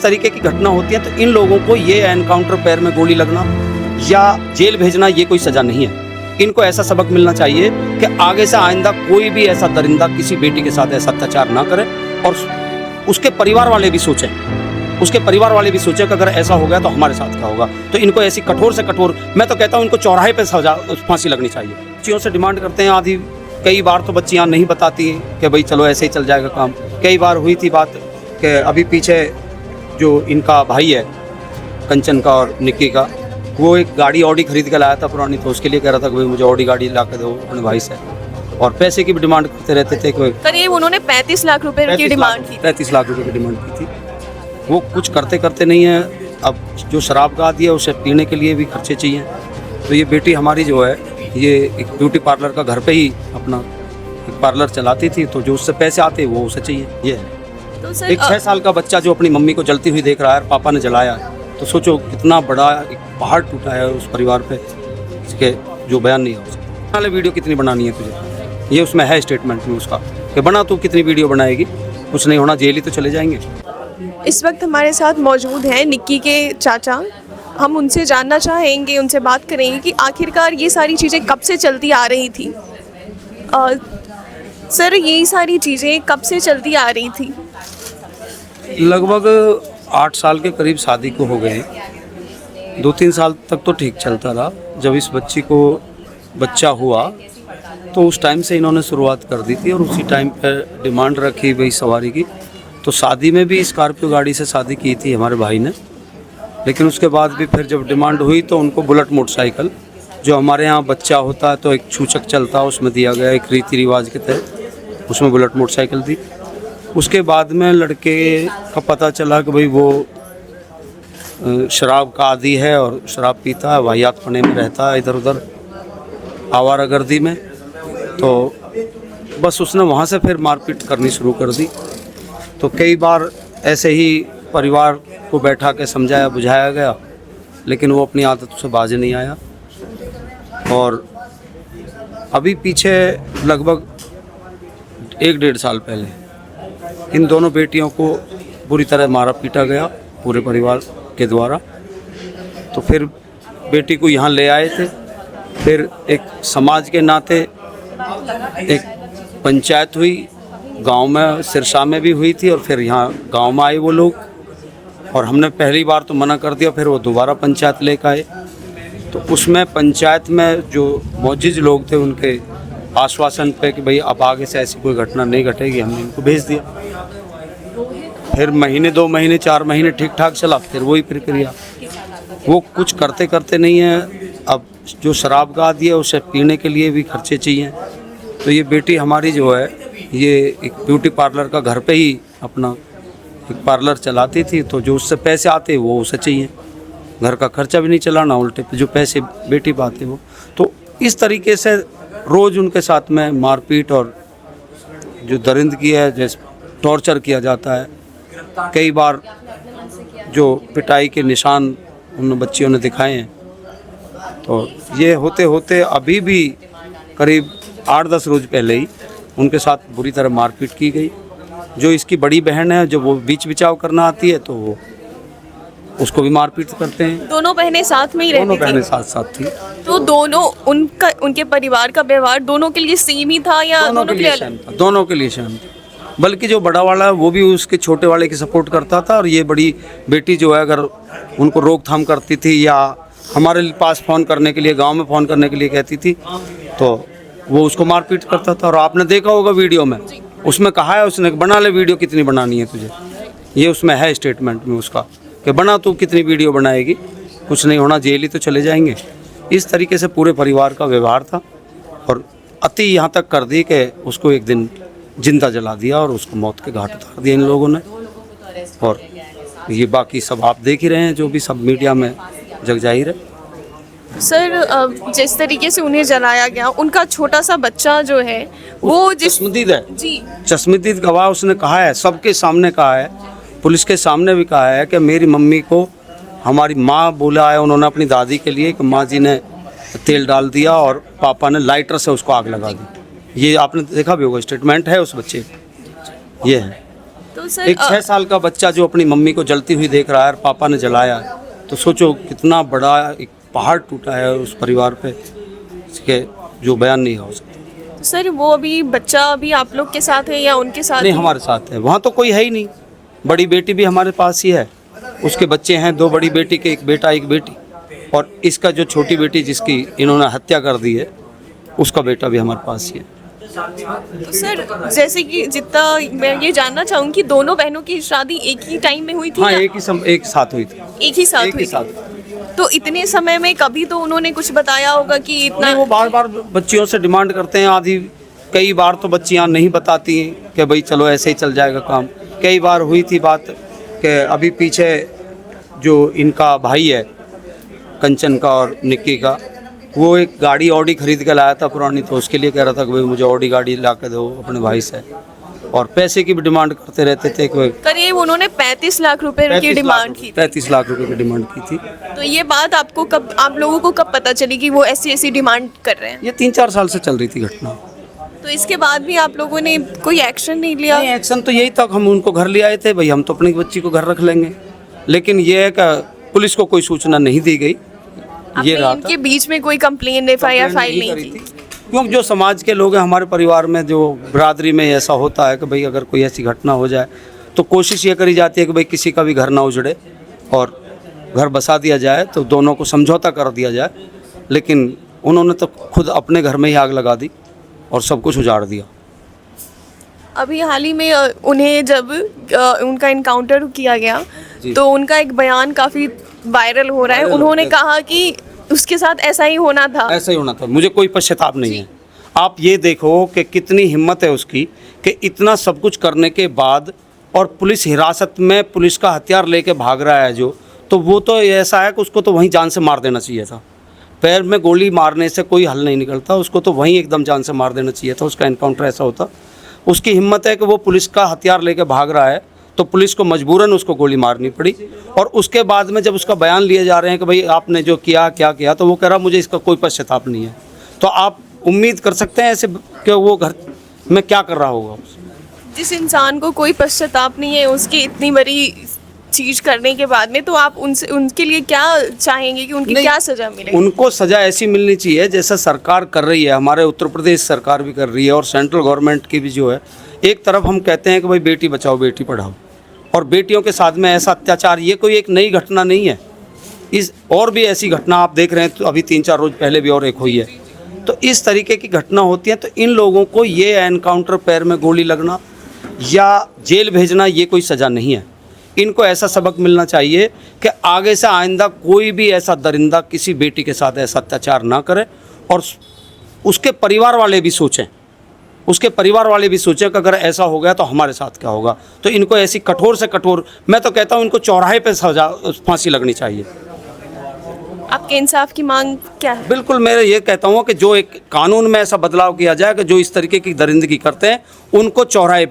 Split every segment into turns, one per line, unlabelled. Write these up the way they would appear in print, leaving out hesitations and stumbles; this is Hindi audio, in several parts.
तरीके की घटना होती है तो इन लोगों को ये एनकाउंटर, पैर में गोली लगना या जेल भेजना ये कोई सज़ा नहीं है। इनको ऐसा सबक मिलना चाहिए कि आगे से आइंदा कोई भी ऐसा दरिंदा किसी बेटी के साथ ऐसा अत्याचार ना करे और उसके परिवार वाले भी सोचें कि अगर ऐसा हो गया तो हमारे साथ क्या होगा। तो इनको ऐसी कठोर से कठोर, मैं तो कहता हूँ इनको चौराहे पे सजा, फांसी लगनी चाहिए। बच्चियों से डिमांड करते हैं आधी, कई बार तो बच्चियाँ नहीं बताती हैं कि भाई चलो ऐसे ही चल जाएगा काम। कई बार हुई थी बात कि अभी पीछे जो इनका भाई है कंचन का और निक्की का, वो एक गाड़ी ऑडी खरीद के लाया था पुरानी, तो उसके लिए कह रहा था कि भाई मुझे ऑडी गाड़ी ला के दो अपने भाई से, और पैसे की भी डिमांड करते रहते थे।
करीब उन्होंने 35 लाख रुपए की डिमांड की।
35 लाख रुपए की डिमांड की थी। वो कुछ करते करते नहीं है। अब जो शराब का आदी है उसे पीने के लिए भी खर्चे चाहिए। तो ये बेटी हमारी जो है ये एक ब्यूटी पार्लर का घर पे ही अपना एक पार्लर चलाती थी, तो जो उससे पैसे आते वो उसे चाहिए। ये है
तो सर
एक 6 साल का बच्चा जो अपनी मम्मी को जलती हुई देख रहा है, पापा ने जलाया, तो सोचो कितना बड़ा एक पहाड़ टूटा है उस परिवार पे, इसके जो बयान नहीं हो सकता। वाले वीडियो कितनी बनानी है तुझे, ये उसमें है स्टेटमेंट में उसका कि बना तू कितनी वीडियो बनाएगी, कुछ नहीं होना, जेल ही तो चले जाएंगे।
इस वक्त हमारे साथ मौजूद हैं निक्की के चाचा। हम उनसे जानना चाहेंगे, उनसे बात करेंगे कि आखिरकार ये सारी चीज़ें कब से चलती आ रही थी। सर ये सारी चीज़ें कब से चलती आ रही थी?
लगभग 8 साल के करीब शादी को हो गए। 2-3 साल तक तो ठीक चलता रहा। जब इस बच्ची को बच्चा हुआ तो उस टाइम से इन्होंने शुरुआत कर दी थी और उसी टाइम पर डिमांड रखी भाई सवारी की। तो शादी में भी स्कॉर्पियो गाड़ी से शादी की थी हमारे भाई ने, लेकिन उसके बाद भी फिर जब डिमांड हुई तो उनको बुलेट मोटरसाइकिल, जो हमारे यहाँ बच्चा होता है तो एक छूचक चलता है उसमें दिया गया, एक रीति रिवाज के तहत उसमें बुलेट मोटरसाइकिल दी। उसके बाद में लड़के का पता चला कि भाई वो शराब का आदी है और शराब पीता है, वाहियात पने में रहता है, इधर उधर आवारागर्दी में। तो बस उसने वहाँ से फिर मारपीट करनी शुरू कर दी। तो कई बार ऐसे ही परिवार को बैठा के समझाया बुझाया गया, लेकिन वो अपनी आदत से बाज नहीं आया। और अभी पीछे लगभग 1-1.5 साल पहले इन दोनों बेटियों को बुरी तरह मारा पीटा गया पूरे परिवार के द्वारा। तो फिर बेटी को यहाँ ले आए थे। फिर एक समाज के नाते एक पंचायत हुई, गांव में सिरसा में भी हुई थी, और फिर यहाँ गांव में आए वो लोग, और हमने पहली बार तो मना कर दिया, फिर वो दोबारा पंचायत लेकर आए। तो उसमें पंचायत में जो मौजूद लोग थे उनके आश्वासन पे कि भाई अब आगे से ऐसी कोई घटना नहीं घटेगी, हमने इनको भेज दिया। फिर महीने 2 महीने 4 महीने ठीक ठाक चला, फिर वही प्रक्रिया। वो कुछ करते करते नहीं है। अब जो शराब का आदी है उसे पीने के लिए भी खर्चे चाहिए। तो ये बेटी हमारी जो है ये एक ब्यूटी पार्लर का घर पे ही अपना एक पार्लर चलाती थी, तो जो उससे पैसे आते वो उसे चाहिए। घर का खर्चा भी नहीं चलाना, उल्टे पे जो पैसे बेटी पाते वो। तो इस तरीके से रोज़ उनके साथ में मारपीट और जो दरिंदगी है, जैसे टॉर्चर किया जाता है। कई बार जो पिटाई के निशान उन बच्चियों ने दिखाए हैं। तो ये होते होते अभी भी करीब 8-10 रोज़ पहले ही उनके साथ बुरी तरह मारपीट की गई। जो इसकी बड़ी बहन है, जो वो बीच बिचाव करना आती है, तो वो उसको भी मारपीट करते हैं।
दोनों बहनें साथ में ही रहती थी?
दोनों बहनें साथ साथ थी।
तो दोनों उनके परिवार का व्यवहार दोनों के लिए सेम ही था या दोनों के लिए अलग?
दोनों के लिए सेम था। बल्कि जो बड़ा वाला है वो भी उसके छोटे वाले की सपोर्ट करता था, और ये बड़ी बेटी जो है अगर उनको रोकथाम करती थी या हमारे पास फ़ोन करने के लिए, गांव में फ़ोन करने के लिए कहती थी, तो वो उसको मारपीट करता था। और आपने देखा होगा वीडियो में, उसमें कहा है उसने बना ले वीडियो कितनी बनानी है तुझे, ये उसमें है स्टेटमेंट में उसका कि बना तू कितनी वीडियो बनाएगी, कुछ नहीं होना, जेल ही तो चले जाएंगे। इस तरीके से पूरे परिवार का व्यवहार था, और अति यहाँ तक कर दी कि उसको एक दिन जिंदा जला दिया और उसको मौत के घाट उतार दिया इन लोगों ने। और ये बाकी सब आप देख ही रहे हैं, जो भी सब मीडिया में जग जाहिर है।
सर जिस तरीके से उन्हें जलाया गया, उनका छोटा सा बच्चा जो है वो
चश्मदीद है
जी,
चश्मदीद गवाह उसने कहा है, सबके सामने कहा है, पुलिस के सामने भी कहा है कि मेरी मम्मी को हमारी माँ बोला है उन्होंने अपनी दादी के लिए कि माँ जी ने तेल डाल दिया और पापा ने लाइटर से उसको आग लगा दी। ये आपने देखा भी होगा, स्टेटमेंट है उस बच्चे का, ये है।
तो सर
एक 6 साल का बच्चा जो अपनी मम्मी को जलती हुई देख रहा है और पापा ने जलाया, तो सोचो कितना बड़ा एक पहाड़ टूटा है उस परिवार पे, इसके जो बयान नहीं हो सकता।
सर वो अभी बच्चा अभी आप लोग के साथ है या उनके साथ
नहीं,
है?
हमारे साथ है, वहाँ तो कोई है ही नहीं। बड़ी बेटी भी हमारे पास ही है, उसके बच्चे हैं 2 बड़ी बेटी के, एक बेटा एक बेटी, और इसका जो छोटी बेटी जिसकी इन्होंने हत्या कर दी है उसका बेटा भी हमारे पास ही है।
तो सर जैसे कि जितना मैं ये जानना चाहूँगी कि दोनों बहनों की शादी एक ही टाइम में हुई थी
हाँ,
या
एक साथ हुई थी।
एक ही साथ
एक
हुई
ही साथ।
थी? तो इतने समय में कभी तो उन्होंने कुछ बताया होगा कि इतना
नहीं, वो बार बार बच्चियों से डिमांड करते हैं, आधी कई बार तो बच्चियां नहीं बताती हैं कि भाई चलो ऐसे ही चल जाएगा काम। कई बार हुई थी बात कि अभी पीछे जो इनका भाई है कंचन का और निक्की का, वो एक गाड़ी ऑडी खरीद के लाया था पुरानी, तो उसके लिए कह रहा था कि भाई मुझे ऑडी गाड़ी ला के दो अपने भाई से, और पैसे की भी डिमांड करते रहते थे कि
करीब उन्होंने 35 लाख रुपए की डिमांड की थी।
35 लाख रुपए की डिमांड की थी।
तो ये बात आपको कब, आप लोगों को कब पता चली कि वो ऐसी डिमांड कर रहे हैं?
ये 3-4 साल से चल रही थी घटना।
तो इसके बाद भी आप लोगों ने कोई एक्शन नहीं लिया?
नहीं, एक्शन तो यही था, हम उनको घर ले आए थे, भाई हम तो अपनी बच्ची को घर रख लेंगे, लेकिन ये है कि पुलिस को कोई सूचना नहीं दी गई।
आपने
ये रहा
इनके बीच में कोई कंप्लेन FIR फाइल नहीं की?
क्योंकि जो समाज के लोग हैं हमारे परिवार में, जो बिरादरी में ऐसा होता है कि भाई अगर कोई ऐसी घटना हो जाए तो कोशिश ये करी जाती है कि भाई किसी का भी घर ना उजड़े और घर बसा दिया जाए, तो दोनों को समझौता कर दिया जाए। लेकिन उन्होंने तो खुद अपने घर में ही आग लगा दी और सब कुछ उजाड़ दिया।
अभी हाल ही में उन्हें जब उनका इनकाउंटर किया गया तो उनका एक बयान काफ़ी वायरल हो रहा है। उन्होंने कहा कि उसके साथ ऐसा ही होना था।
ऐसा ही होना था, मुझे कोई पश्चाताप नहीं है। आप ये देखो कि कितनी हिम्मत है उसकी कि इतना सब कुछ करने के बाद और पुलिस हिरासत में पुलिस का हथियार लेके भाग रहा है जो, तो वो तो ऐसा है कि उसको तो वहीं जान से मार देना चाहिए था। पैर में गोली मारने से कोई हल नहीं निकलता, उसको तो वहीं एकदम जान से मार देना चाहिए था, उसका एनकाउंटर ऐसा होता। उसकी हिम्मत है कि वो पुलिस का हथियार लेके भाग रहा है, तो पुलिस को मजबूरन उसको गोली मारनी पड़ी। और उसके बाद में जब उसका बयान लिए जा रहे हैं कि भाई आपने जो किया क्या किया, तो वो कह रहा मुझे इसका कोई पश्चाताप नहीं है। तो आप उम्मीद कर सकते हैं ऐसे कि वो घर में क्या कर रहा होगा।
जिस इंसान को कोई पश्चाताप नहीं है उसकी इतनी बड़ी चीज करने के बाद में, तो आप उनसे उनके लिए क्या चाहेंगे कि उनकी क्या सजा मिले?
उनको सजा ऐसी मिलनी चाहिए जैसा सरकार कर रही है, हमारे उत्तर प्रदेश सरकार भी कर रही है और सेंट्रल गवर्नमेंट की भी जो है। एक तरफ हम कहते हैं कि भाई बेटी बचाओ बेटी पढ़ाओ, और बेटियों के साथ में ऐसा अत्याचार, ये कोई एक नई घटना नहीं है। इस और भी ऐसी घटना आप देख रहे हैं, तो अभी 3-4 रोज पहले भी और एक हुई है। तो इस तरीके की घटना होती है, तो इन लोगों को ये एनकाउंटर, पैर में गोली लगना या जेल भेजना, ये कोई सज़ा नहीं है। इनको ऐसा सबक मिलना चाहिए कि आगे से आइंदा कोई भी ऐसा दरिंदा किसी बेटी के साथ ऐसा अत्याचार ना करे, और उसके परिवार वाले भी सोचें, उसके परिवार वाले भी सोचें कि अगर ऐसा हो गया तो हमारे साथ क्या होगा। तो इनको ऐसी कठोर से कठोर, मैं तो कहता हूँ इनको चौराहे पे सजा, फांसी लगनी चाहिए।
आपके इंसाफ की मांग क्या है?
बिल्कुल, मैं ये कहता हूँ कि जो एक कानून में ऐसा बदलाव किया जाए कि जो इस तरीके की दरिंदगी करते हैं उनको चौराहे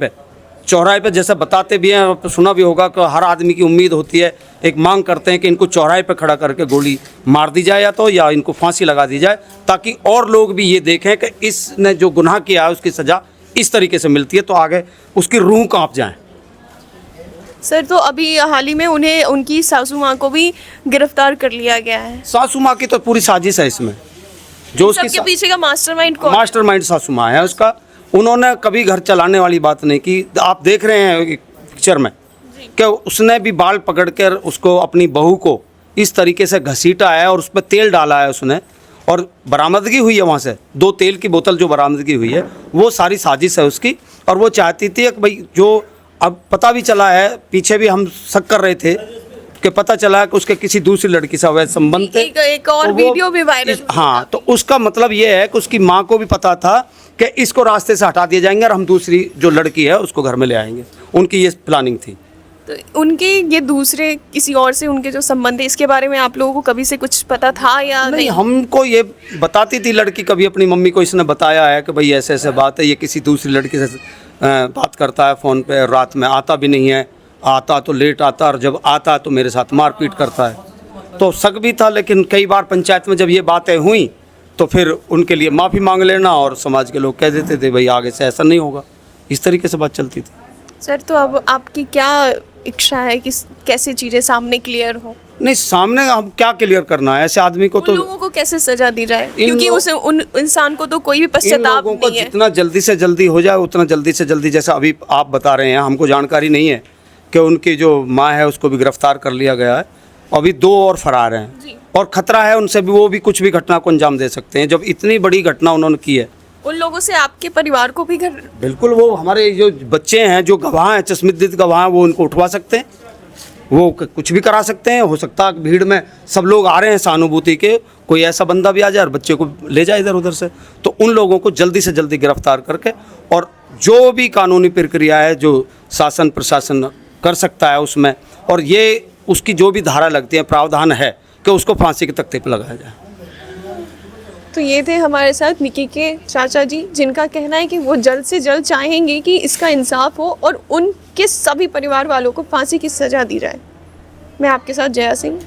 पे जैसे बताते भी हैं, तो सुना भी होगा कि हर आदमी की उम्मीद होती है, एक मांग करते हैं कि इनको चौराहे पे खड़ा करके गोली मार दी जाए या इनको फांसी लगा दी जाए, ताकि और लोग भी ये देखें कि इसने जो गुनाह किया है उसकी सज़ा इस तरीके से मिलती है, तो आगे उसकी रूह कांप जाए।
सर तो अभी हाल ही में उन्हें उनकी सासू माँ को भी गिरफ्तार कर लिया गया है।
सासू माँ की तो पूरी साजिश है इसमें, जो उसकी
सबके पीछे का मास्टरमाइंड कौन?
मास्टरमाइंड सासू माँ है उसका। उन्होंने कभी घर चलाने वाली बात नहीं की। आप देख रहे हैं पिक्चर में कि उसने भी बाल पकड़कर उसको, अपनी बहू को इस तरीके से घसीटा है और उस पर तेल डाला है उसने, और बरामदगी हुई है वहाँ से 2 तेल की बोतल जो बरामदगी हुई है, वो सारी साजिश है उसकी। और वो चाहती थी कि भाई, जो अब पता भी चला है, पीछे भी हम शक कर रहे थे कि पता चला है कि उसके किसी दूसरी लड़की से अवैध संबंध थे।
एक और वीडियो भी वायरल।
हाँ, तो उसका मतलब ये है कि उसकी माँ को भी पता था कि इसको रास्ते से हटा दिए जाएंगे और हम दूसरी जो लड़की है उसको घर में ले आएंगे। उनकी ये प्लानिंग थी।
तो उनके ये दूसरे किसी और से उनके जो संबंध है, इसके बारे में आप लोगों को कभी से कुछ पता था या
नहीं? हमको ये बताती थी लड़की, कभी अपनी मम्मी को इसने बताया है कि भाई ऐसे ऐसे बात है, ये किसी दूसरी लड़की से बात करता है फ़ोन पे, रात में आता भी नहीं है, आता तो लेट आता, और जब आता तो मेरे साथ मारपीट करता है। तो शक भी था, लेकिन कई बार पंचायत में जब ये बातें हुई तो फिर उनके लिए माफ़ी मांग लेना, और समाज के लोग कह देते थे भाई आगे से ऐसा नहीं होगा। इस तरीके से बात चलती थी।
सर तो अब आपकी क्या इच्छा है कि कैसे चीज़ें सामने क्लियर हो?
नहीं, सामने हम क्या क्लियर करना है, ऐसे आदमी को
उन
तो
लोगों को कैसे सजा दी जाए,
इन
क्योंकि
लोग-
उस उन इंसान को तो कोई भी
इन
पश्चाताप
लोगों को
नहीं है।
जितना जल्दी से जल्दी हो जाए उतना जल्दी से जल्दी, जैसा अभी आप बता रहे हैं, हमको जानकारी नहीं है कि उनकी जो माँ है उसको भी गिरफ्तार कर लिया गया है, अभी 2 और फरार
जी।
हैं और खतरा है उनसे भी, वो भी कुछ भी घटना को अंजाम दे सकते हैं। जब इतनी बड़ी घटना उन्होंने की है,
उन लोगों से आपके परिवार को भी घर
बिल्कुल वो हमारे जो बच्चे हैं, जो गवाह हैं, चश्मदीद गवाह हैं, वो उनको उठवा सकते हैं, वो कुछ भी करा सकते हैं। हो सकता है भीड़ में सब लोग आ रहे हैं सहानुभूति के, कोई ऐसा बंदा भी आ जाए और बच्चे को ले जाए इधर उधर से, तो उन लोगों को जल्दी से जल्दी गिरफ्तार करके, और जो भी कानूनी प्रक्रिया है जो शासन प्रशासन कर सकता है उसमें, और ये उसकी जो भी धारा लगती है, प्रावधान है कि उसको फांसी के तख्ते पर लगाया जाए।
तो ये थे हमारे साथ निकी के चाचा जी, जिनका कहना है कि वो जल्द से जल्द चाहेंगे कि इसका इंसाफ हो और उनके सभी परिवार वालों को फांसी की सज़ा दी जाए। मैं आपके साथ जया सिंह।